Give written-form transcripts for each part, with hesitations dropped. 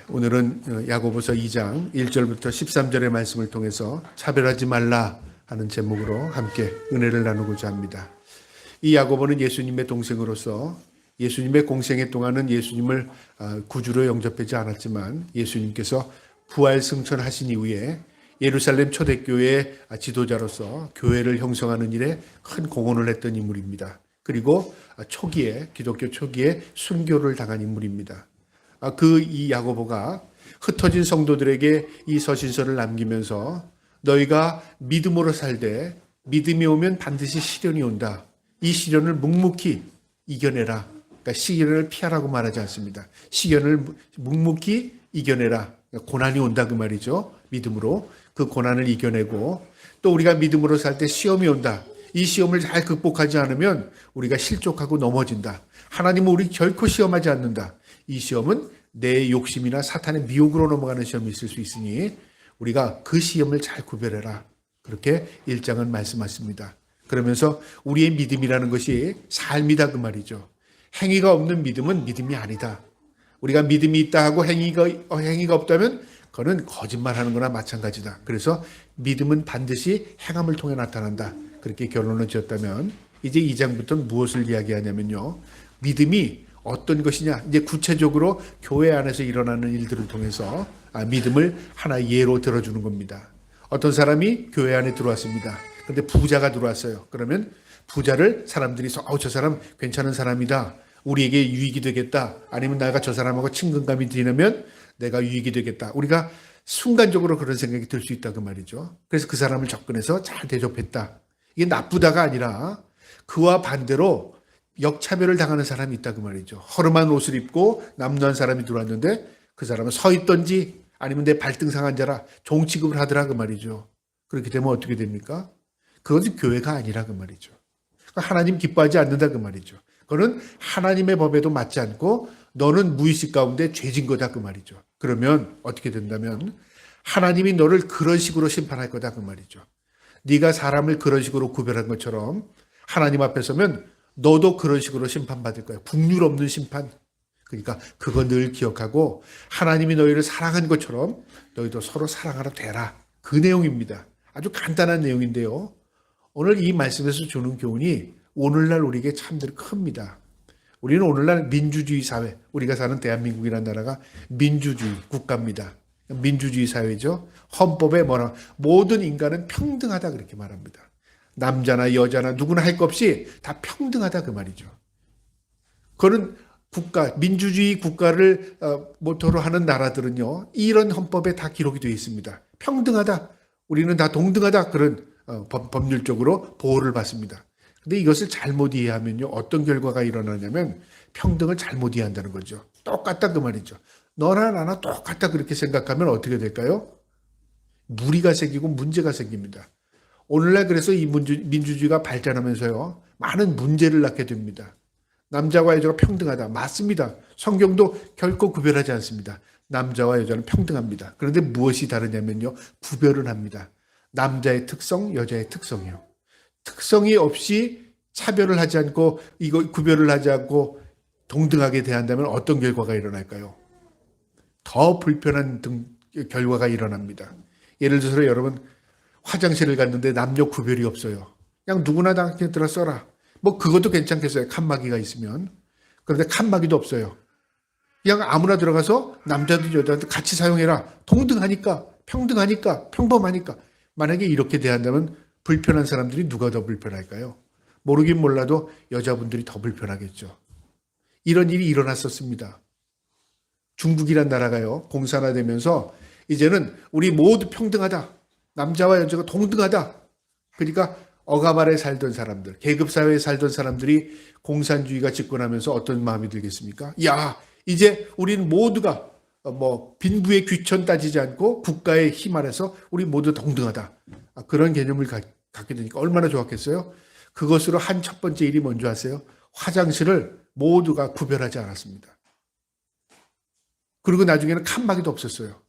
오늘은 야고보서 2장 1절부터 13절의 말씀을 통해서 차별하지 말라 하는 제목으로 함께 은혜를 나누고자 합니다. 이 야고보는 예수님의 동생으로서 예수님의 공생애 동안은 예수님을 구주로 영접하지 않았지만 예수님께서 부활 승천하신 이후에 예루살렘 초대교회의 지도자로서 교회를 형성하는 일에 큰 공헌을 했던 인물입니다. 그리고 기독교 초기에 순교를 당한 인물입니다. 이 야고보가 흩어진 성도들에게 이 서신서를 남기면서 너희가 믿음으로 살되 믿음이 오면 반드시 시련이 온다. 이 시련을 묵묵히 이겨내라. 그러니까 시련을 피하라고 말하지 않습니다. 시련을 묵묵히 이겨내라. 그러니까 고난이 온다 그 말이죠. 믿음으로 그 고난을 이겨내고 또 우리가 믿음으로 살 때 시험이 온다. 이 시험을 잘 극복하지 않으면 우리가 실족하고 넘어진다. 하나님은 우리 결코 시험하지 않는다. 이 시험은 내 욕심이나 사탄의 미혹으로 넘어가는 시험이 있을 수 있으니 우리가 그 시험을 잘 구별해라. 그렇게 1장은 말씀하십니다. 그러면서 우리의 믿음이라는 것이 삶이다 그 말이죠. 행위가 없는 믿음은 믿음이 아니다. 우리가 믿음이 있다 하고 행위가 없다면 그거는 거짓말하는 거나 마찬가지다. 그래서 믿음은 반드시 행함을 통해 나타난다. 그렇게 결론을 지었다면 이제 2장부터는 무엇을 이야기하냐면요. 믿음이 어떤 것이냐. 이제 구체적으로 교회 안에서 일어나는 일들을 통해서 믿음을 하나의 예로 들어주는 겁니다. 어떤 사람이 교회 안에 들어왔습니다. 그런데 부자가 들어왔어요. 그러면 부자를 사람들이 저 사람 괜찮은 사람이다. 우리에게 유익이 되겠다. 아니면 내가 저 사람하고 친근감이 되면 내가 유익이 되겠다. 우리가 순간적으로 그런 생각이 들 수 있다 그 말이죠. 그래서 그 사람을 접근해서 잘 대접했다. 이게 나쁘다가 아니라 그와 반대로 역차별을 당하는 사람이 있다 그 말이죠. 허름한 옷을 입고 남루한 사람이 들어왔는데 그 사람은 서 있던지 아니면 내 발등 상한 자라 종 취급을 하더라 그 말이죠. 그렇게 되면 어떻게 됩니까? 그것은 교회가 아니라 그 말이죠. 하나님 기뻐하지 않는다 그 말이죠. 그거는 하나님의 법에도 맞지 않고 너는 무의식 가운데 죄진 거다 그 말이죠. 그러면 어떻게 된다면 하나님이 너를 그런 식으로 심판할 거다 그 말이죠. 네가 사람을 그런 식으로 구별한 것처럼 하나님 앞에 서면 너도 그런 식으로 심판받을 거야. 국률 없는 심판. 그러니까 그거 늘 기억하고 하나님이 너희를 사랑한 것처럼 너희도 서로 사랑하라 되라. 그 내용입니다. 아주 간단한 내용인데요. 오늘 이 말씀에서 주는 교훈이 오늘날 우리에게 참들 큽니다. 우리는 오늘날 민주주의 사회, 우리가 사는 대한민국이라는 나라가 민주주의 국가입니다. 민주주의 사회죠. 헌법에 모든 인간은 평등하다 그렇게 말합니다. 남자나 여자나 누구나 할 것 없이 다 평등하다 그 말이죠. 그런 민주주의 국가를 모토로 하는 나라들은요. 이런 헌법에 다 기록이 되어 있습니다. 평등하다. 우리는 다 동등하다. 그런 법률적으로 보호를 받습니다. 근데 이것을 잘못 이해하면요. 어떤 결과가 일어나냐면 평등을 잘못 이해한다는 거죠. 똑같다 그 말이죠. 너나 나나 똑같다 그렇게 생각하면 어떻게 될까요? 무리가 생기고 문제가 생깁니다. 오늘날 그래서 이 민주주의가 발전하면서요. 많은 문제를 낳게 됩니다. 남자와 여자가 평등하다. 맞습니다. 성경도 결코 구별하지 않습니다. 남자와 여자는 평등합니다. 그런데 무엇이 다르냐면요. 구별을 합니다. 남자의 특성, 여자의 특성이요. 특성이 없이 차별을 하지 않고 구별을 하지 않고 동등하게 대한다면 어떤 결과가 일어날까요? 더 불편한 결과가 일어납니다. 예를 들어서 여러분 화장실을 갔는데 남녀 구별이 없어요. 그냥 누구나 다 그냥 들어 써라. 그것도 괜찮겠어요. 칸막이가 있으면. 그런데 칸막이도 없어요. 그냥 아무나 들어가서 남자도 여자도 같이 사용해라. 동등하니까, 평등하니까, 평범하니까. 만약에 이렇게 대한다면 불편한 사람들이 누가 더 불편할까요? 모르긴 몰라도 여자분들이 더 불편하겠죠. 이런 일이 일어났었습니다. 중국이란 나라가요. 공산화되면서 이제는 우리 모두 평등하다. 남자와 여자가 동등하다. 그러니까 억압 아래 살던 사람들, 계급사회에 살던 사람들이 공산주의가 집권하면서 어떤 마음이 들겠습니까? 야, 이제 우리는 모두가 빈부의 귀천 따지지 않고 국가의 힘 아래서 우리 모두 동등하다. 그런 개념을 갖게 되니까 얼마나 좋았겠어요? 그것으로 한 첫 번째 일이 뭔지 아세요? 화장실을 모두가 구별하지 않았습니다. 그리고 나중에는 칸막이도 없었어요.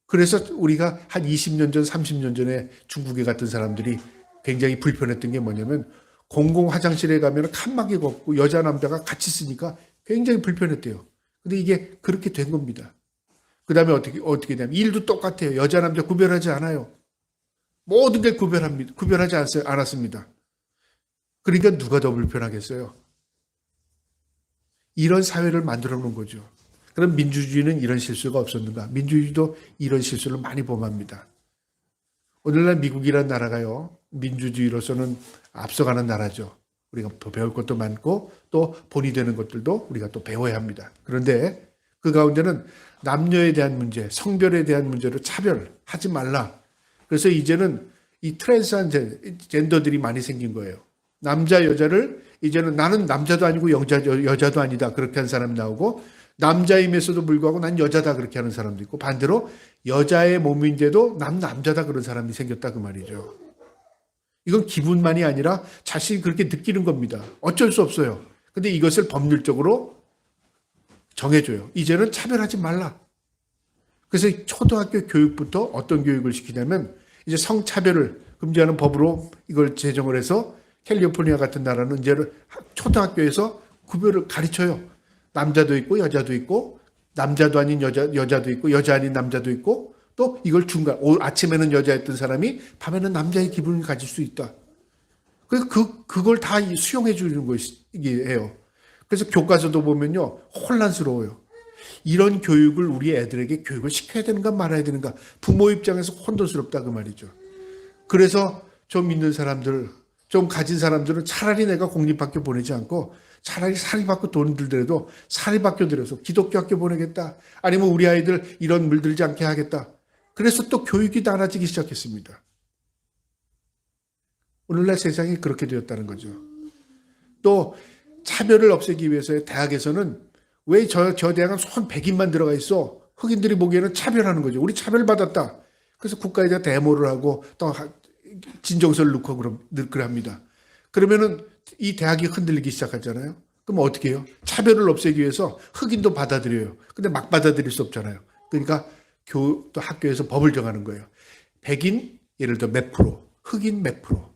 그래서 우리가 한 20년 전, 30년 전에 중국에 갔던 사람들이 굉장히 불편했던 게 뭐냐면 공공 화장실에 가면 칸막이가 없고 여자 남자가 같이 쓰니까 굉장히 불편했대요. 근데 이게 그렇게 된 겁니다. 그 다음에 어떻게 되냐면 일도 똑같아요. 여자, 남자 구별하지 않아요. 모든 게 구별하지 않았습니다. 그러니까 누가 더 불편하겠어요? 이런 사회를 만들어 놓은 거죠. 그럼 민주주의는 이런 실수가 없었는가? 민주주의도 이런 실수를 많이 범합니다. 오늘날 미국이라는 나라가요, 민주주의로서는 앞서가는 나라죠. 우리가 더 배울 것도 많고 또 본이 되는 것들도 우리가 또 배워야 합니다. 그런데 그 가운데는 남녀에 대한 문제, 성별에 대한 문제로 차별하지 말라. 그래서 이제는 이 트랜스한 젠더들이 많이 생긴 거예요. 남자, 여자를 이제는 나는 남자도 아니고 여자도 아니다. 그렇게 하는 사람이 나오고, 남자임에서도 불구하고 난 여자다. 그렇게 하는 사람도 있고, 반대로 여자의 몸인데도 난 남자다. 그런 사람이 생겼다. 그 말이죠. 이건 기분만이 아니라 자신이 그렇게 느끼는 겁니다. 어쩔 수 없어요. 근데 이것을 법률적으로 정해줘요. 이제는 차별하지 말라. 그래서 초등학교 교육부터 어떤 교육을 시키냐면 이제 성차별을 금지하는 법으로 이걸 제정을 해서 캘리포니아 같은 나라는 이제 초등학교에서 구별을 가르쳐요. 남자도 있고 여자도 있고 남자도 아닌 여자도 있고 여자 아닌 남자도 있고 또 이걸 아침에는 여자였던 사람이 밤에는 남자의 기분을 가질 수 있다. 그래서 그걸 다 수용해 주는 것이에요. 그래서 교과서도 보면요, 혼란스러워요. 이런 교육을 우리 애들에게 교육을 시켜야 되는가 말아야 되는가. 부모 입장에서 혼돈스럽다 그 말이죠. 그래서 좀 있는 사람들, 좀 가진 사람들은 차라리 내가 공립학교 보내지 않고 차라리 사립학교 돈 들더라도 사립학교 들여서 기독교 학교 보내겠다. 아니면 우리 아이들 이런 물들지 않게 하겠다. 그래서 또 교육이 달라지기 시작했습니다. 오늘날 세상이 그렇게 되었다는 거죠. 또 차별을 없애기 위해서 대학에서는 왜 저 대학은 손 100인만 들어가 있어? 흑인들이 보기에는 차별하는 거죠. 우리 차별받았다. 그래서 국가에다 데모를 하고 또 진정서를 넣고 그럽니다. 그러면은 이 대학이 흔들리기 시작하잖아요. 그럼 어떻게 해요? 차별을 없애기 위해서 흑인도 받아들여요. 근데 막 받아들일 수 없잖아요. 그러니까 또 학교에서 법을 정하는 거예요. 백인 예를 들어 몇 프로, 흑인 몇 프로.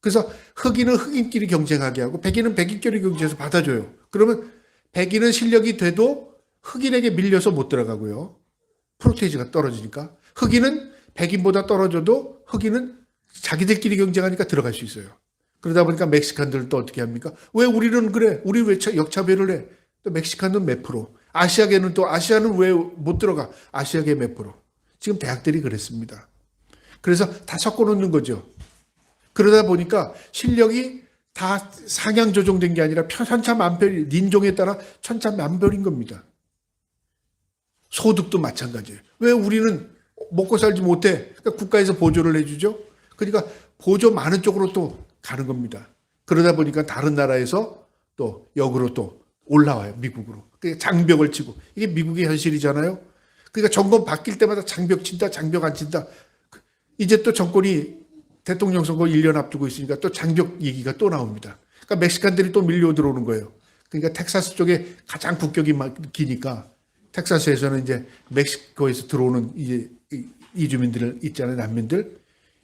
그래서 흑인은 흑인끼리 경쟁하게 하고 백인은 백인끼리 경쟁해서 받아줘요. 그러면 백인은 실력이 돼도 흑인에게 밀려서 못 들어가고요. 프로테이지가 떨어지니까. 흑인은 백인보다 떨어져도 흑인은 자기들끼리 경쟁하니까 들어갈 수 있어요. 그러다 보니까 멕시칸들은 또 어떻게 합니까? 왜 우리는 그래? 우리 왜 역차별을 해? 또 멕시칸은 몇 프로? 아시아계는 또 아시아는 왜 못 들어가? 아시아계 몇 프로? 지금 대학들이 그랬습니다. 그래서 다 섞어놓는 거죠. 그러다 보니까 실력이 다 상향 조정된 게 아니라 천차만별, 인종에 따라 천차만별인 겁니다. 소득도 마찬가지예요. 왜 우리는 먹고 살지 못해? 그러니까 국가에서 보조를 해주죠. 그러니까 보조 많은 쪽으로 또 가는 겁니다. 그러다 보니까 다른 나라에서 또 역으로 또 올라와요. 미국으로. 그러니까 장벽을 치고. 이게 미국의 현실이잖아요. 그러니까 정권 바뀔 때마다 장벽 친다, 장벽 안 친다. 이제 또 정권이 대통령 선거 1년 앞두고 있으니까 또 장벽 얘기가 또 나옵니다. 그러니까 멕시칸들이 또 밀려 들어오는 거예요. 그러니까 텍사스 쪽에 가장 국격이 기니까 텍사스에서는 이제 멕시코에서 들어오는 이제 이주민들 있잖아요. 난민들.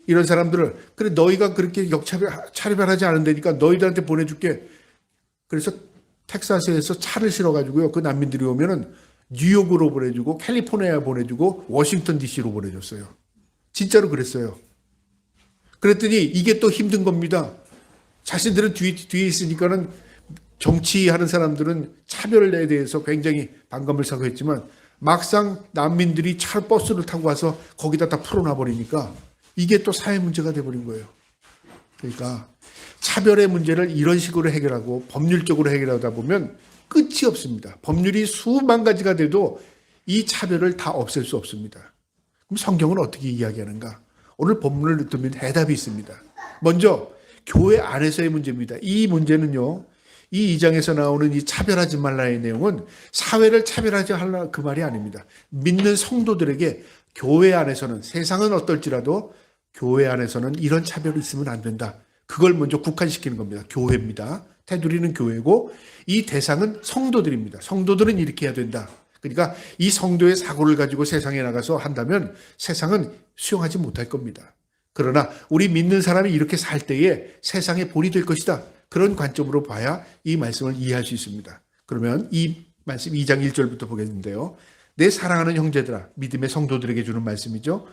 이런 사람들을 그래 너희가 그렇게 차별하지 않은다니까 너희들한테 보내줄게. 그래서 텍사스에서 차를 실어가지고요. 그 난민들이 오면은 뉴욕으로 보내주고 캘리포니아 보내주고 워싱턴 DC로 보내줬어요. 진짜로 그랬어요. 그랬더니 이게 또 힘든 겁니다. 자신들은 뒤에 있으니까는 정치하는 사람들은 차별에 대해서 굉장히 반감을 사고 했지만 막상 난민들이 버스를 타고 와서 거기다 다 풀어놔버리니까 이게 또 사회 문제가 돼버린 거예요. 그러니까 차별의 문제를 이런 식으로 해결하고 법률적으로 해결하다 보면 끝이 없습니다. 법률이 수만 가지가 돼도 이 차별을 다 없앨 수 없습니다. 그럼 성경은 어떻게 이야기하는가? 오늘 본문을 듣면 해답이 있습니다. 먼저 교회 안에서의 문제입니다. 이 문제는요. 이 2장에서 나오는 이 차별하지 말라의 내용은 사회를 차별하지 말라 그 말이 아닙니다. 믿는 성도들에게 교회 안에서는 세상은 어떨지라도 교회 안에서는 이런 차별이 있으면 안 된다. 그걸 먼저 국한시키는 겁니다. 교회입니다. 테두리는 교회고 이 대상은 성도들입니다. 성도들은 이렇게 해야 된다. 그러니까 이 성도의 사고를 가지고 세상에 나가서 한다면 세상은 수용하지 못할 겁니다. 그러나 우리 믿는 사람이 이렇게 살 때에 세상의 본이 될 것이다. 그런 관점으로 봐야 이 말씀을 이해할 수 있습니다. 그러면 이 말씀 2장 1절부터 보겠는데요. 내 사랑하는 형제들아, 믿음의 성도들에게 주는 말씀이죠.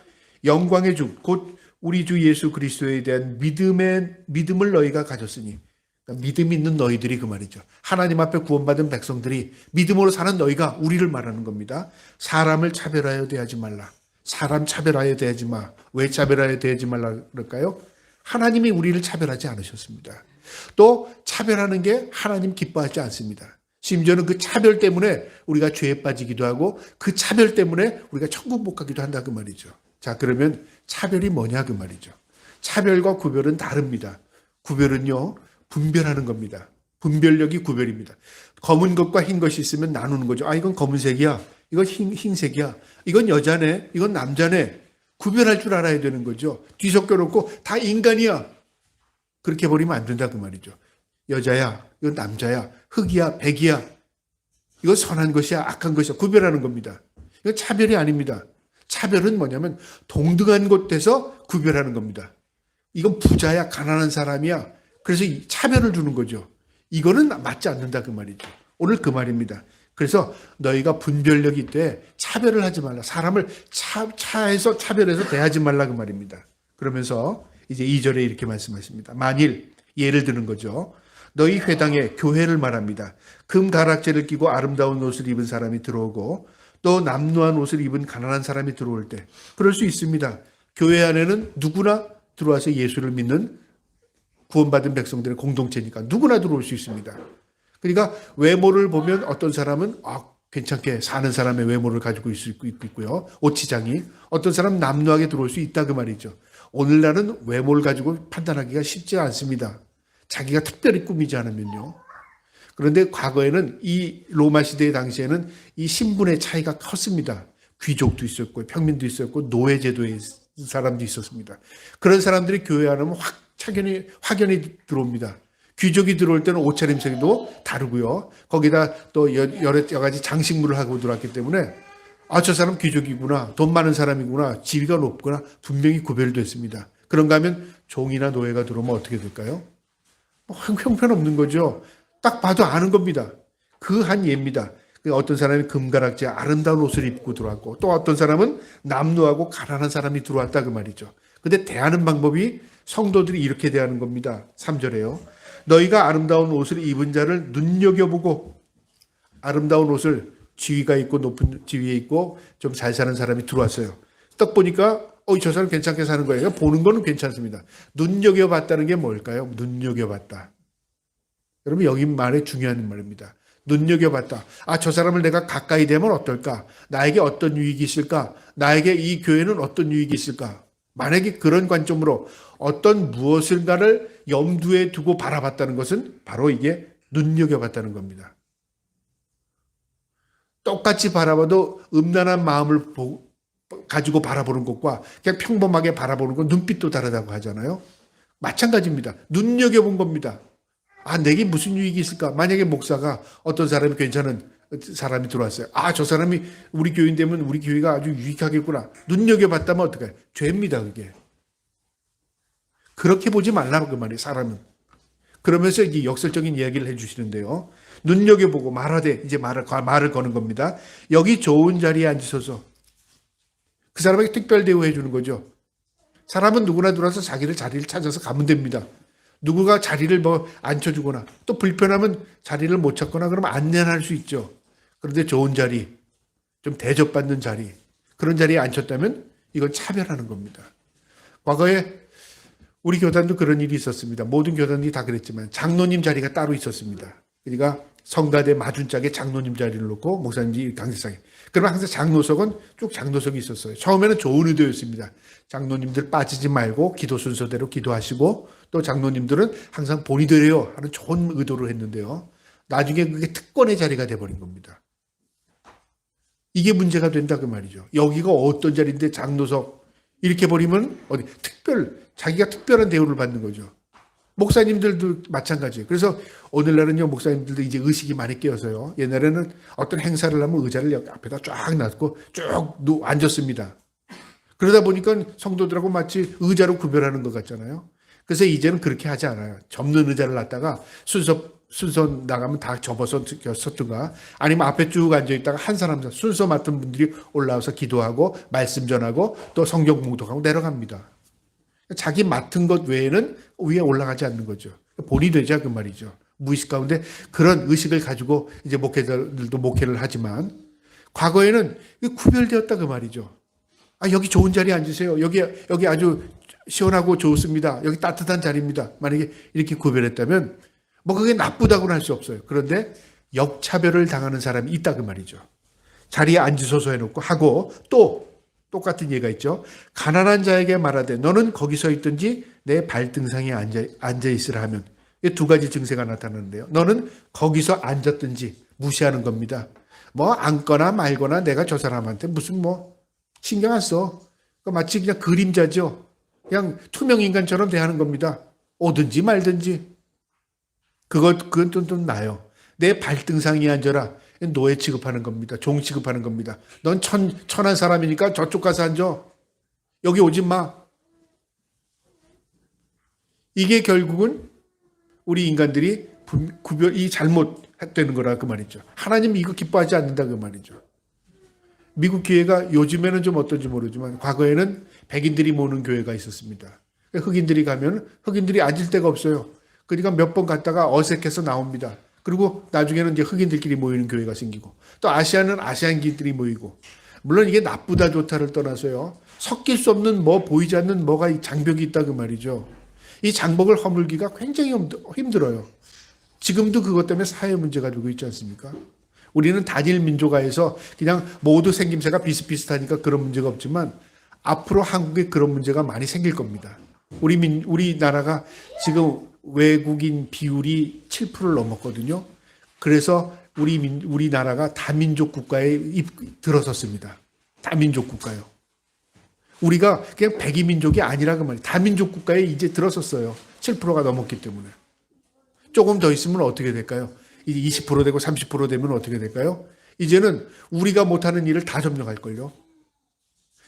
영광의 주, 곧 우리 주 예수 그리스도에 대한 믿음을 너희가 가졌으니, 그러니까 믿음 있는 너희들이 그 말이죠. 하나님 앞에 구원받은 백성들이 믿음으로 사는 너희가 우리를 말하는 겁니다. 사람을 차별하여 대하지 말라. 사람 차별하여 대하지 마. 왜 차별하여 대하지 말라 그럴까요? 하나님이 우리를 차별하지 않으셨습니다. 또 차별하는 게 하나님 기뻐하지 않습니다. 심지어는 그 차별 때문에 우리가 죄에 빠지기도 하고 그 차별 때문에 우리가 천국 못 가기도 한다 그 말이죠. 자, 그러면 차별이 뭐냐 그 말이죠. 차별과 구별은 다릅니다. 구별은요, 분별하는 겁니다. 분별력이 구별입니다. 검은 것과 흰 것이 있으면 나누는 거죠. 아, 이건 검은색이야. 이건 흰색이야. 이건 여자네. 이건 남자네. 구별할 줄 알아야 되는 거죠. 뒤섞여 놓고 다 인간이야. 그렇게 버리면 안 된다 그 말이죠. 여자야. 이건 남자야. 흑이야. 백이야. 이건 선한 것이야. 악한 것이야. 구별하는 겁니다. 이건 차별이 아닙니다. 차별은 뭐냐면 동등한 곳에서 구별하는 겁니다. 이건 부자야. 가난한 사람이야. 그래서 차별을 주는 거죠. 이거는 맞지 않는다 그 말이죠. 오늘 그 말입니다. 그래서 너희가 분별력이 있되 차별을 하지 말라. 사람을 차에서 차별해서 대하지 말라 그 말입니다. 그러면서 이제 2절에 이렇게 말씀하십니다. 만일 예를 드는 거죠. 너희 회당에 교회를 말합니다. 금 가락지를 끼고 아름다운 옷을 입은 사람이 들어오고 또 남루한 옷을 입은 가난한 사람이 들어올 때 그럴 수 있습니다. 교회 안에는 누구나 들어와서 예수를 믿는 구원받은 백성들의 공동체니까 누구나 들어올 수 있습니다. 그러니까 외모를 보면 어떤 사람은 괜찮게 사는 사람의 외모를 가지고 있을 수 있고요. 옷치장이. 어떤 사람은 남루하게 들어올 수 있다 그 말이죠. 오늘날은 외모를 가지고 판단하기가 쉽지 않습니다. 자기가 특별히 꾸미지 않으면요. 그런데 과거에는 이 로마 시대 당시에는 이 신분의 차이가 컸습니다. 귀족도 있었고 평민도 있었고 노예제도의 사람도 있었습니다. 그런 사람들이 교회 안에 확연히 들어옵니다. 귀족이 들어올 때는 옷차림새도 다르고요. 거기다 또 여러 가지 장식물을 하고 들어왔기 때문에 저 사람 귀족이구나. 돈 많은 사람이구나. 지위가 높구나. 분명히 구별됐습니다. 그런가 하면 종이나 노예가 들어오면 어떻게 될까요? 형편없는 거죠. 딱 봐도 아는 겁니다. 그 한 예입니다. 어떤 사람이 금가락지에 아름다운 옷을 입고 들어왔고 또 어떤 사람은 남루하고 가난한 사람이 들어왔다 그 말이죠. 근데 대하는 방법이 성도들이 이렇게 대하는 겁니다. 3절에요. 너희가 아름다운 옷을 입은 자를 눈여겨보고 아름다운 옷을 지위가 있고 높은 지위에 있고 좀 잘 사는 사람이 들어왔어요. 딱 보니까 저 사람 괜찮게 사는 거예요. 보는 거는 괜찮습니다. 눈여겨봤다는 게 뭘까요? 눈여겨봤다. 여러분 여기 말에 중요한 말입니다. 눈여겨봤다. 저 사람을 내가 가까이 되면 어떨까? 나에게 어떤 유익이 있을까? 나에게 이 교회는 어떤 유익이 있을까? 만약에 그런 관점으로 어떤 무엇인가를 염두에 두고 바라봤다는 것은 바로 이게 눈여겨봤다는 겁니다. 똑같이 바라봐도 음란한 마음을 가지고 바라보는 것과 그냥 평범하게 바라보는 건 눈빛도 다르다고 하잖아요. 마찬가지입니다. 눈여겨본 겁니다. 내게 무슨 유익이 있을까? 만약에 목사가 어떤 사람이 괜찮은 사람이 들어왔어요. 저 사람이 우리 교인 되면 우리 교회가 아주 유익하겠구나. 눈여겨봤다면 어떡해요? 죄입니다, 그게. 그렇게 보지 말라고 그 말이에요, 사람은. 그러면서 이게 역설적인 이야기를 해주시는데요. 눈여겨보고 말하되, 이제 말을 거는 겁니다. 여기 좋은 자리에 앉으셔서 그 사람에게 특별 대우해 주는 거죠. 사람은 누구나 들어와서 자기를 자리를 찾아서 가면 됩니다. 누구가 자리를 앉혀주거나 또 불편하면 자리를 못 찾거나 그러면 안내할 수 있죠. 그런데 좋은 자리, 좀 대접받는 자리, 그런 자리에 앉혔다면 이건 차별하는 겁니다. 과거에 우리 교단도 그런 일이 있었습니다. 모든 교단들이 다 그랬지만 장로님 자리가 따로 있었습니다. 그러니까 성가대 맞은짝에 장로님 자리를 놓고 목사님이 강세상에. 그러면 항상 장로석은 쭉 장로석이 있었어요. 처음에는 좋은 의도였습니다. 장로님들 빠지지 말고 기도 순서대로 기도하시고 또 장로님들은 항상 본이 되래요 하는 좋은 의도로 했는데요. 나중에 그게 특권의 자리가 돼버린 겁니다. 이게 문제가 된다 그 말이죠. 여기가 어떤 자리인데 장로석 이렇게 버리면 자기가 특별한 대우를 받는 거죠. 목사님들도 마찬가지예요. 그래서 오늘날은요, 목사님들도 이제 의식이 많이 깨어서요. 옛날에는 어떤 행사를 하면 의자를 여기 앞에다 쫙 놨고 쭉 앉았습니다. 그러다 보니까 성도들하고 마치 의자로 구별하는 것 같잖아요. 그래서 이제는 그렇게 하지 않아요. 접는 의자를 놨다가 순서 순서 나가면 다 접어서 섰든가, 아니면 앞에 쭉 앉아있다가 한 사람 순서 맡은 분들이 올라와서 기도하고 말씀 전하고 또 성경 봉독하고 내려갑니다. 자기 맡은 것 외에는 위에 올라가지 않는 거죠. 본이 되자 그 말이죠. 무의식 가운데 그런 의식을 가지고 이제 목회자들도 목회를 하지만, 과거에는 구별되었다 그 말이죠. 아, 여기 좋은 자리에 앉으세요. 여기 아주 시원하고 좋습니다. 여기 따뜻한 자리입니다. 만약에 이렇게 구별했다면 뭐 그게 나쁘다고는 할 수 없어요. 그런데 역차별을 당하는 사람이 있다 그 말이죠. 자리에 앉으소서 해놓고 하고, 또 똑같은 예가 있죠. 가난한 자에게 말하되 너는 거기 서 있든지 내 발등상에 앉아 있으라 하면, 이 두 가지 증세가 나타나는데요. 너는 거기서 앉았든지 무시하는 겁니다. 뭐 앉거나 말거나 내가 저 사람한테 무슨 뭐 신경 안 써. 마치 그냥 그림자죠. 그냥 투명 인간처럼 대하는 겁니다. 오든지 말든지. 그건 좀 나요. 내 발등상에 앉아라. 노예 취급하는 겁니다. 종 취급하는 겁니다. 넌 천한 사람이니까 저쪽 가서 앉아. 여기 오지 마. 이게 결국은 우리 인간들이 구별이 잘못되는 거라 그 말이죠. 하나님 이거 기뻐하지 않는다 그 말이죠. 미국 교회가 요즘에는 좀 어떤지 모르지만 과거에는 백인들이 모는 교회가 있었습니다. 흑인들이 가면 흑인들이 앉을 데가 없어요. 그러니까 몇 번 갔다가 어색해서 나옵니다. 그리고 나중에는 이제 흑인들끼리 모이는 교회가 생기고, 또 아시아는 아시안끼리 모이고, 물론 이게 나쁘다 좋다를 떠나서요, 섞일 수 없는 뭐 보이지 않는 뭐가 장벽이 있다 그 말이죠. 이 장벽을 허물기가 굉장히 힘들어요. 지금도 그것 때문에 사회 문제가 되고 있지 않습니까? 우리는 단일 민족화해서 그냥 모두 생김새가 비슷비슷하니까 그런 문제가 없지만, 앞으로 한국에 그런 문제가 많이 생길 겁니다. 우리나라가 지금 외국인 비율이 7%를 넘었거든요. 그래서 우리나라가 다민족 국가에 들어섰습니다. 다민족 국가요. 우리가 그냥 백이민족이 아니라 그 말이에요. 다민족 국가에 이제 들어섰어요. 7%가 넘었기 때문에. 조금 더 있으면 어떻게 될까요? 이제 20% 되고 30% 되면 어떻게 될까요? 이제는 우리가 못하는 일을 다 점령할걸요.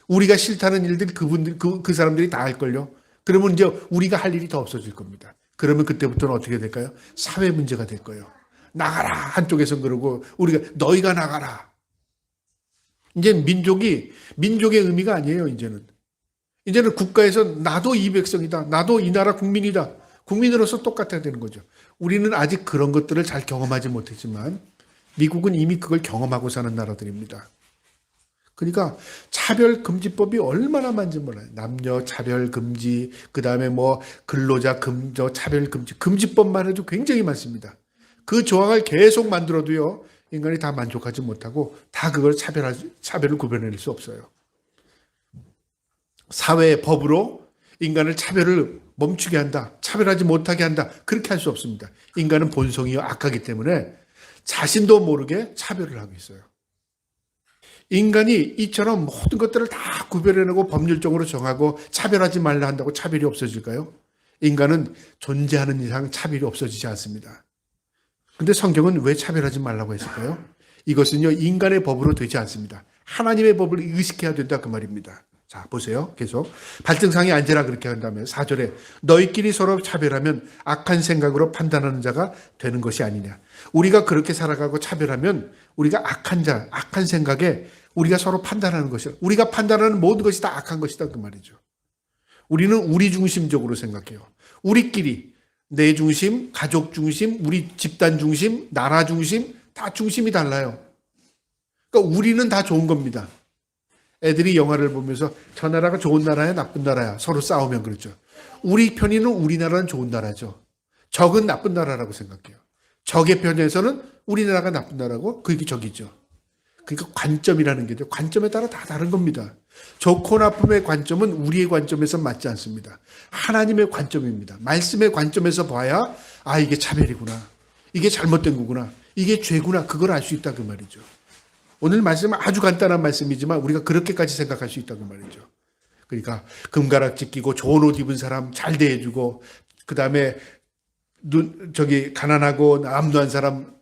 우리가 싫다는 일들 그 사람들이 다 할걸요. 그러면 이제 우리가 할 일이 더 없어질 겁니다. 그러면 그때부터는 어떻게 될까요? 사회 문제가 될 거예요. 나가라 한쪽에서는 그러고, 우리가 너희가 나가라. 이제 민족의 의미가 아니에요. 이제는 국가에서 나도 이 백성이다. 나도 이 나라 국민이다. 국민으로서 똑같아야 되는 거죠. 우리는 아직 그런 것들을 잘 경험하지 못했지만 미국은 이미 그걸 경험하고 사는 나라들입니다. 그러니까 차별금지법이 얼마나 많은지 몰라요. 남녀 차별금지, 그 다음에 뭐 근로자 차별금지, 금지법만 해도 굉장히 많습니다. 그 조항을 계속 만들어도요, 인간이 다 만족하지 못하고 다 그걸 차별을 구별해낼 수 없어요. 사회의 법으로 인간을 차별을 멈추게 한다, 차별하지 못하게 한다, 그렇게 할 수 없습니다. 인간은 본성이 악하기 때문에 자신도 모르게 차별을 하고 있어요. 인간이 이처럼 모든 것들을 다 구별해내고 법률적으로 정하고 차별하지 말라 한다고 차별이 없어질까요? 인간은 존재하는 이상 차별이 없어지지 않습니다. 근데 성경은 왜 차별하지 말라고 했을까요? 이것은요, 인간의 법으로 되지 않습니다. 하나님의 법을 의식해야 된다 그 말입니다. 자, 보세요. 계속. 발등상에 앉으라 그렇게 한다면 4절에 너희끼리 서로 차별하면 악한 생각으로 판단하는 자가 되는 것이 아니냐. 우리가 그렇게 살아가고 차별하면 우리가 악한 생각에 우리가 서로 판단하는 것이다. 우리가 판단하는 모든 것이 다 악한 것이다 그 말이죠. 우리는 우리 중심적으로 생각해요. 우리끼리 내 중심, 가족 중심, 우리 집단 중심, 나라 중심, 다 중심이 달라요. 그러니까 우리는 다 좋은 겁니다. 애들이 영화를 보면서 저 나라가 좋은 나라야 나쁜 나라야 서로 싸우면 그렇죠. 우리 편에는 우리나라는 좋은 나라죠. 적은 나쁜 나라라고 생각해요. 적의 편에서는 우리나라가 나쁜 나라고 그게 적이죠. 그러니까 관점이라는 게 관점에 따라 다 다른 겁니다. 좋고 나쁨의 관점은 우리의 관점에서 맞지 않습니다. 하나님의 관점입니다. 말씀의 관점에서 봐야 이게 차별이구나. 이게 잘못된 거구나. 이게 죄구나. 그걸 알 수 있다 그 말이죠. 오늘 말씀은 아주 간단한 말씀이지만 우리가 그렇게까지 생각할 수 있다고 말이죠. 그러니까 금가락지 끼고 좋은 옷 입은 사람 잘 대해주고, 그 다음에 가난하고 남도한 사람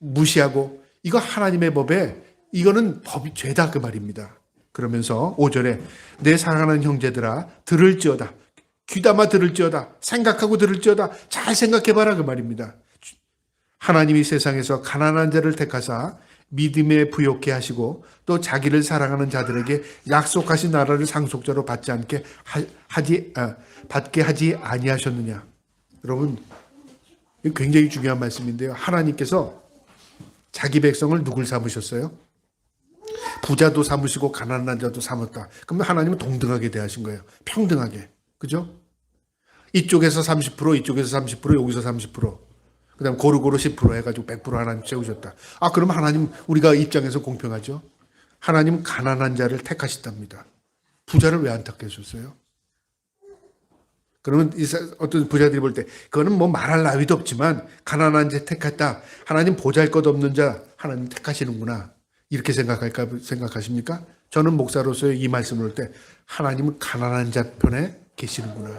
무시하고, 이거 하나님의 법에 이거는 법이 죄다 그 말입니다. 그러면서 5절에 내 사랑하는 형제들아 들을지어다, 귀담아 들을지어다, 생각하고 들을지어다, 잘 생각해봐라 그 말입니다. 하나님이 세상에서 가난한 자를 택하사 믿음에 부욕케 하시고 또 자기를 사랑하는 자들에게 약속하신 나라를 상속자로 받게 하지 아니하셨느냐. 여러분, 이거 굉장히 중요한 말씀인데요. 하나님께서 자기 백성을 누굴 삼으셨어요? 부자도 삼으시고 가난한 자도 삼았다. 그러면 하나님은 동등하게 대하신 거예요. 평등하게. 그죠? 이쪽에서 30%, 이쪽에서 30%, 여기서 30%. 그 다음 고루고루 10% 해가지고 100% 하나님 세우셨다. 그러면 하나님, 우리가 입장에서 공평하죠? 하나님은 가난한 자를 택하셨답니다. 부자를 왜 안 택하셨어요? 그러면 어떤 부자들이 볼 때, 그거는 뭐 말할 나위도 없지만, 가난한 자 택했다. 하나님 보잘 것 없는 자, 하나님 택하시는구나. 이렇게 생각하십니까? 저는 목사로서 이 말씀을 할 때, 하나님은 가난한 자 편에 계시는구나.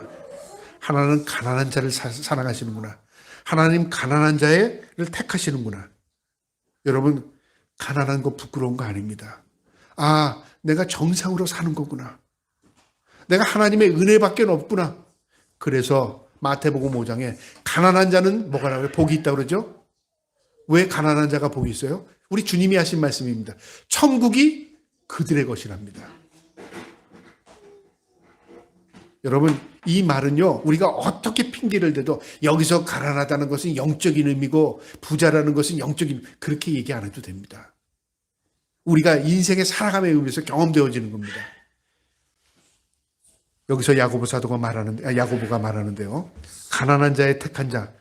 하나님은 가난한 자를 사랑하시는구나. 하나님 가난한 자를 택하시는구나. 여러분, 가난한 거 부끄러운 거 아닙니다. 내가 정상으로 사는 거구나. 내가 하나님의 은혜밖에 없구나. 그래서 마태복음 5장에 가난한 자는 뭐가 나와요? 복이 있다고 그러죠? 왜 가난한 자가 복이 있어요? 우리 주님이 하신 말씀입니다. 천국이 그들의 것이랍니다. 여러분, 이 말은요, 우리가 어떻게 핑계를 대도 여기서 가난하다는 것은 영적인 의미고 부자라는 것은 영적인, 그렇게 얘기 안 해도 됩니다. 우리가 인생의 살아감에 의해서 경험되어지는 겁니다. 여기서 야고보가 말하는데요. 가난한 자의 택한 자,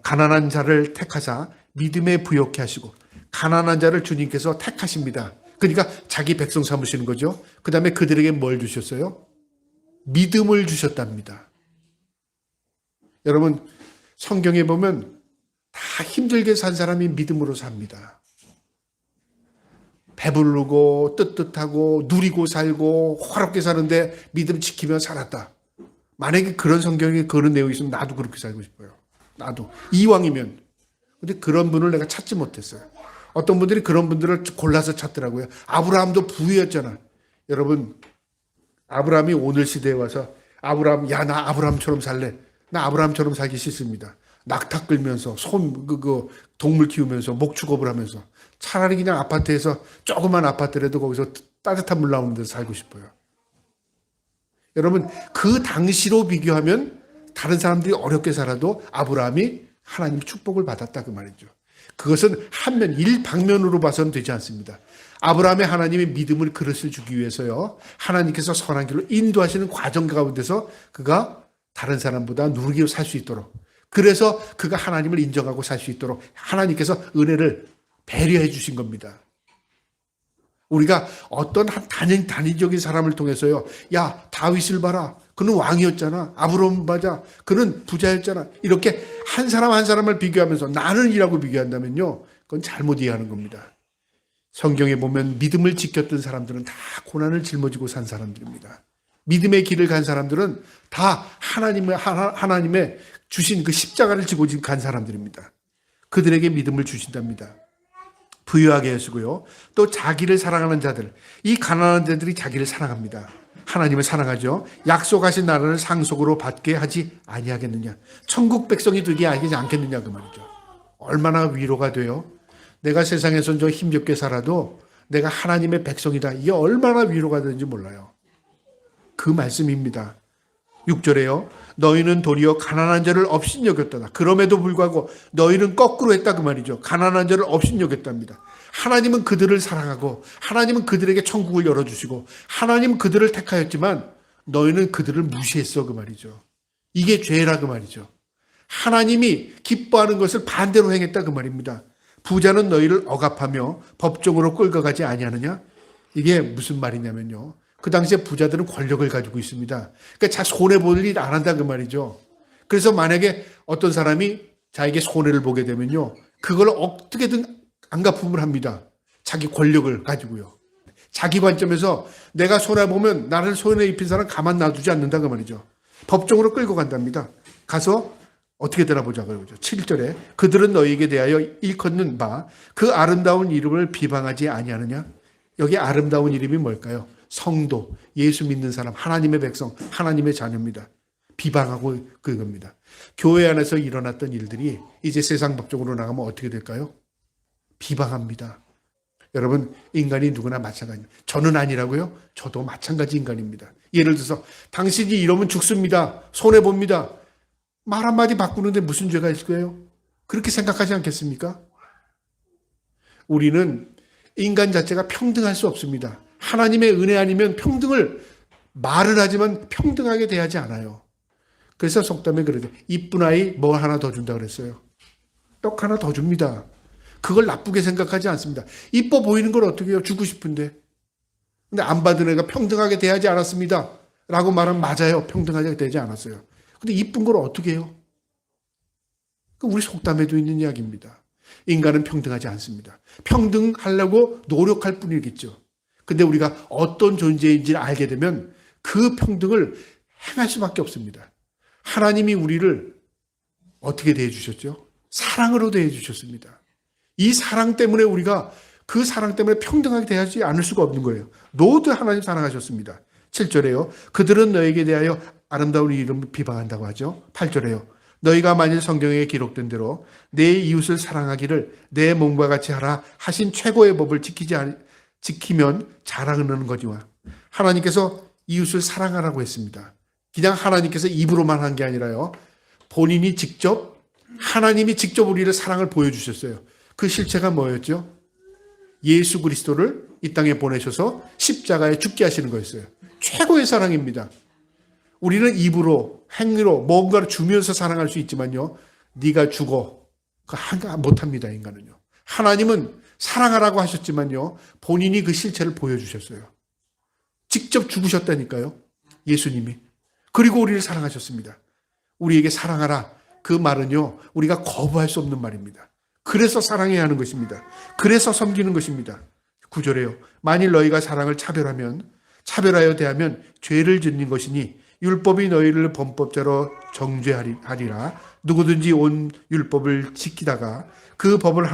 가난한 자를 택하사 믿음에 부욕케 하시고, 가난한 자를 주님께서 택하십니다. 그러니까 자기 백성 삼으시는 거죠. 그 다음에 그들에게 뭘 주셨어요? 믿음을 주셨답니다. 여러분, 성경에 보면 다 힘들게 산 사람이 믿음으로 삽니다. 배부르고 뜨뜻하고 누리고 살고 화롭게 사는데 믿음 지키며 살았다. 만약에 그런 성경에 그런 내용이 있으면 나도 그렇게 살고 싶어요. 나도. 이왕이면. 근데 그런 분을 내가 찾지 못했어요. 어떤 분들이 그런 분들을 골라서 찾더라고요. 아브라함도 부유했잖아. 여러분, 아브라함이 오늘 시대에 와서 나 아브라함처럼 살래. 나 아브라함처럼 살기 싫습니다. 낙타 끌면서 동물 키우면서 목축업을 하면서 차라리 그냥 아파트에서 조그만 아파트라도 거기서 따뜻한 물 나오는 데서 살고 싶어요. 여러분, 그 당시로 비교하면 다른 사람들이 어렵게 살아도 아브라함이 하나님의 축복을 받았다 그 말이죠. 그것은 일방면으로 봐서는 되지 않습니다. 아브라함의 하나님의 믿음을 그릇을 주기 위해서요, 하나님께서 선한 길로 인도하시는 과정 가운데서 그가 다른 사람보다 누리게 살 수 있도록, 그래서 그가 하나님을 인정하고 살 수 있도록 하나님께서 은혜를 배려해 주신 겁니다. 우리가 어떤 단위적인 사람을 통해서요, 야, 다윗을 봐라. 그는 왕이었잖아. 아브라함 봐자. 그는 부자였잖아. 이렇게 한 사람 한 사람을 비교하면서 나는 이라고 비교한다면요, 그건 잘못 이해하는 겁니다. 성경에 보면 믿음을 지켰던 사람들은 다 고난을 짊어지고 산 사람들입니다. 믿음의 길을 간 사람들은 다 하나님의 주신 그 십자가를 지고 간 사람들입니다. 그들에게 믿음을 주신답니다. 부유하게 하시고요. 또 자기를 사랑하는 자들, 이 가난한 자들이 자기를 사랑합니다. 하나님을 사랑하죠. 약속하신 나라를 상속으로 받게 하지 아니하겠느냐. 천국 백성이 되게 하지 않겠느냐 그 말이죠. 얼마나 위로가 돼요. 내가 세상에서 좀 힘겹게 살아도 내가 하나님의 백성이다. 이게 얼마나 위로가 되는지 몰라요. 그 말씀입니다. 6절에요. 너희는 도리어 가난한 자를 업신여겼다. 그럼에도 불구하고 너희는 거꾸로 했다 그 말이죠. 가난한 자를 업신여겼답니다. 하나님은 그들을 사랑하고 하나님은 그들에게 천국을 열어주시고 하나님은 그들을 택하였지만 너희는 그들을 무시했어 그 말이죠. 이게 죄라 그 말이죠. 하나님이 기뻐하는 것을 반대로 행했다 그 말입니다. 부자는 너희를 억압하며 법정으로 끌고 가지 아니하느냐? 이게 무슨 말이냐면요, 그 당시에 부자들은 권력을 가지고 있습니다. 그러니까 손해볼 일 안 한다 그 말이죠. 그래서 만약에 어떤 사람이 자에게 손해를 보게 되면요, 그걸 어떻게든 안갚음을 합니다. 자기 권력을 가지고요. 자기 관점에서 내가 손해보면 나를 손해 입힌 사람 가만 놔두지 않는다 그 말이죠. 법정으로 끌고 간답니다. 가서 어떻게 되나 보자 그러죠. 7절에 그들은 너희에게 대하여 일컫는 바 그 아름다운 이름을 비방하지 아니하느냐. 여기 아름다운 이름이 뭘까요? 성도, 예수 믿는 사람, 하나님의 백성, 하나님의 자녀입니다. 비방하고 그겁니다. 교회 안에서 일어났던 일들이 이제 세상 법적으로 나가면 어떻게 될까요? 비방합니다. 여러분, 인간이 누구나 마찬가지입니다. 저는 아니라고요? 저도 마찬가지 인간입니다. 예를 들어서 당신이 이러면 죽습니다. 손해봅니다. 말 한마디 바꾸는데 무슨 죄가 있을 거예요? 그렇게 생각하지 않겠습니까? 우리는 인간 자체가 평등할 수 없습니다. 하나님의 은혜 아니면 평등을 말을 하지만 평등하게 대하지 않아요. 그래서 속담에 그러죠. 이쁜 아이 뭐 하나 더 준다 그랬어요. 떡 하나 더 줍니다. 그걸 나쁘게 생각하지 않습니다. 이뻐 보이는 걸 어떻게 해요? 주고 싶은데. 근데 안 받은 애가 평등하게 대하지 않았습니다. 라고 말하면 맞아요. 평등하게 대하지 않았어요. 근데 이쁜 걸 어떻게 해요? 우리 속담에도 있는 이야기입니다. 인간은 평등하지 않습니다. 평등하려고 노력할 뿐이겠죠. 근데 우리가 어떤 존재인지를 알게 되면 그 평등을 행할 수밖에 없습니다. 하나님이 우리를 어떻게 대해 주셨죠? 사랑으로 대해 주셨습니다. 이 사랑 때문에 우리가 그 사랑 때문에 평등하게 대하지 않을 수가 없는 거예요. 모두 하나님 사랑하셨습니다. 7절에요. 그들은 너에게 대하여 아름다운 이름을 비방한다고 하죠. 8절에요. 너희가 만일 성경에 기록된 대로 내 이웃을 사랑하기를 내 몸과 같이 하라 하신 최고의 법을 지키면 자랑하는 거지만 하나님께서 이웃을 사랑하라고 했습니다. 그냥 하나님께서 입으로만 한 게 아니라요. 본인이 직접 하나님이 직접 우리를 사랑을 보여주셨어요. 그 실체가 뭐였죠? 예수 그리스도를 이 땅에 보내셔서 십자가에 죽게 하시는 거였어요. 최고의 사랑입니다. 우리는 입으로 행위로 뭔가를 주면서 사랑할 수 있지만요. 네가 죽어. 그거 못합니다. 인간은요. 하나님은 사랑하라고 하셨지만요. 본인이 그 실체를 보여주셨어요. 직접 죽으셨다니까요. 예수님이. 그리고 우리를 사랑하셨습니다. 우리에게 사랑하라. 그 말은요. 우리가 거부할 수 없는 말입니다. 그래서 사랑해야 하는 것입니다. 그래서 섬기는 것입니다. 9절에요. 만일 너희가 사랑을 차별하여 대하면 죄를 짓는 것이니 율법이 너희를 범법자로 정죄하리라. 누구든지 온 율법을 지키다가 그 법을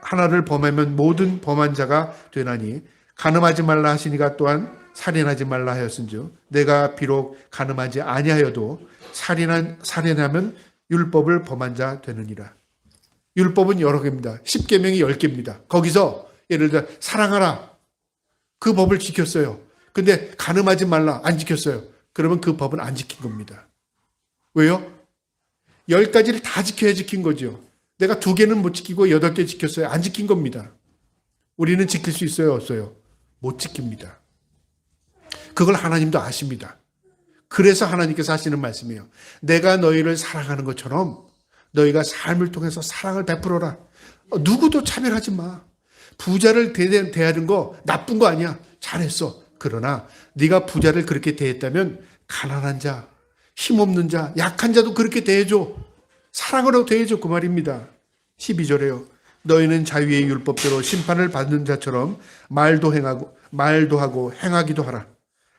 하나를 범하면 모든 범한 자가 되나니 간음하지 말라 하시니가 또한 살인하지 말라 하였은즉 내가 비록 간음하지 아니하여도 살인하면 율법을 범한 자 되느니라. 율법은 여러 개입니다. 10계명이 10개입니다. 거기서 예를 들어 사랑하라. 그 법을 지켰어요. 근데 간음하지 말라. 안 지켰어요. 그러면 그 법은 안 지킨 겁니다. 왜요? 10가지를 다 지켜야 지킨 거죠. 내가 2개는 못 지키고 8개 지켰어요. 안 지킨 겁니다. 우리는 지킬 수 있어요? 없어요? 못 지킵니다. 그걸 하나님도 아십니다. 그래서 하나님께서 하시는 말씀이에요. 내가 너희를 사랑하는 것처럼 너희가 삶을 통해서 사랑을 베풀어라. 누구도 차별하지 마. 부자를 대하는 거 나쁜 거 아니야. 잘했어. 그러나 네가 부자를 그렇게 대했다면 가난한 자, 힘없는 자, 약한 자도 그렇게 대해줘. 사랑으로 대해줘. 그 말입니다. 12절에요. 너희는 자유의 율법대로 심판을 받는 자처럼 말도 하고 행하기도 하라.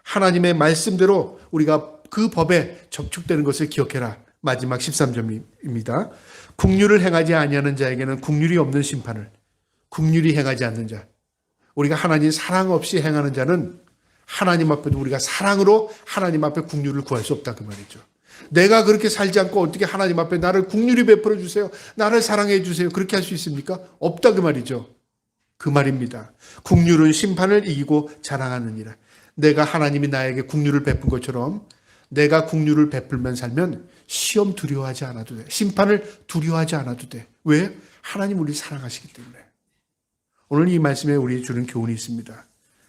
하나님의 말씀대로 우리가 그 법에 접촉되는 것을 기억해라. 마지막 13점입니다. 국률을 행하지 아니하는 자에게는 국률이 없는 심판을, 국률이 행하지 않는 자, 우리가 하나님 사랑 없이 행하는 자는 하나님 앞에도 우리가 사랑으로 하나님 앞에 국률을 구할 수 없다 그 말이죠. 내가 그렇게 살지 않고 어떻게 하나님 앞에 나를 국률이 베풀어 주세요. 나를 사랑해 주세요. 그렇게 할 수 있습니까? 없다 그 말이죠. 그 말입니다. 국률은 심판을 이기고 자랑하느니라. 내가 하나님이 나에게 국률을 베푼 것처럼 내가 국률을 베풀면 살면 시험 두려워하지 않아도 돼. 심판을 두려워하지 않아도 돼. 왜? 하나님 우리를 사랑하시기 때문에. 오늘 이 말씀에 우리 주는 교훈이 있습니다.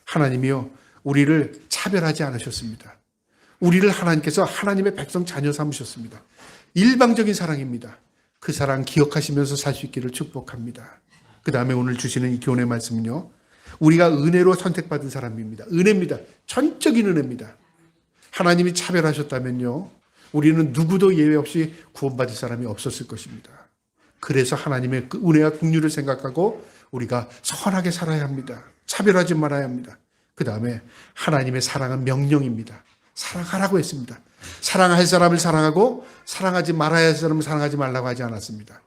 하나님이요 우리를 차별하지 않으셨습니다. 우리를 하나님께서 하나님의 백성 자녀 삼으셨습니다. 일방적인 사랑입니다. 그 사랑 기억하시면서 살 수 있기를 축복합니다. 그 다음에 오늘 주시는 이 교훈의 말씀은요. 우리가 은혜로 선택받은 사람입니다. 은혜입니다. 전적인 은혜입니다. 하나님이 차별하셨다면요. 우리는 누구도 예외 없이 구원받을 사람이 없었을 것입니다. 그래서 하나님의 그 은혜와 긍휼을 생각하고 우리가 선하게 살아야 합니다. 차별하지 말아야 합니다. 그 다음에 하나님의 사랑은 명령입니다. 사랑하라고 했습니다. 사랑할 사람을 사랑하고 사랑하지 말아야 할 사람을 사랑하지 말라고 하지 않았습니다.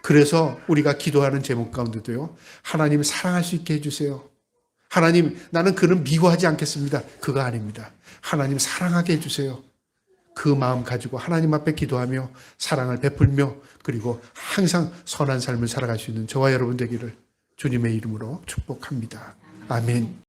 그래서 우리가 기도하는 제목 가운데도요. 하나님 사랑할 수 있게 해주세요. 하나님 나는 그는 미워하지 않겠습니다. 그거 아닙니다. 하나님 사랑하게 해주세요. 그 마음 가지고 하나님 앞에 기도하며 사랑을 베풀며 그리고 항상 선한 삶을 살아갈 수 있는 저와 여러분 되기를 주님의 이름으로 축복합니다. 아멘.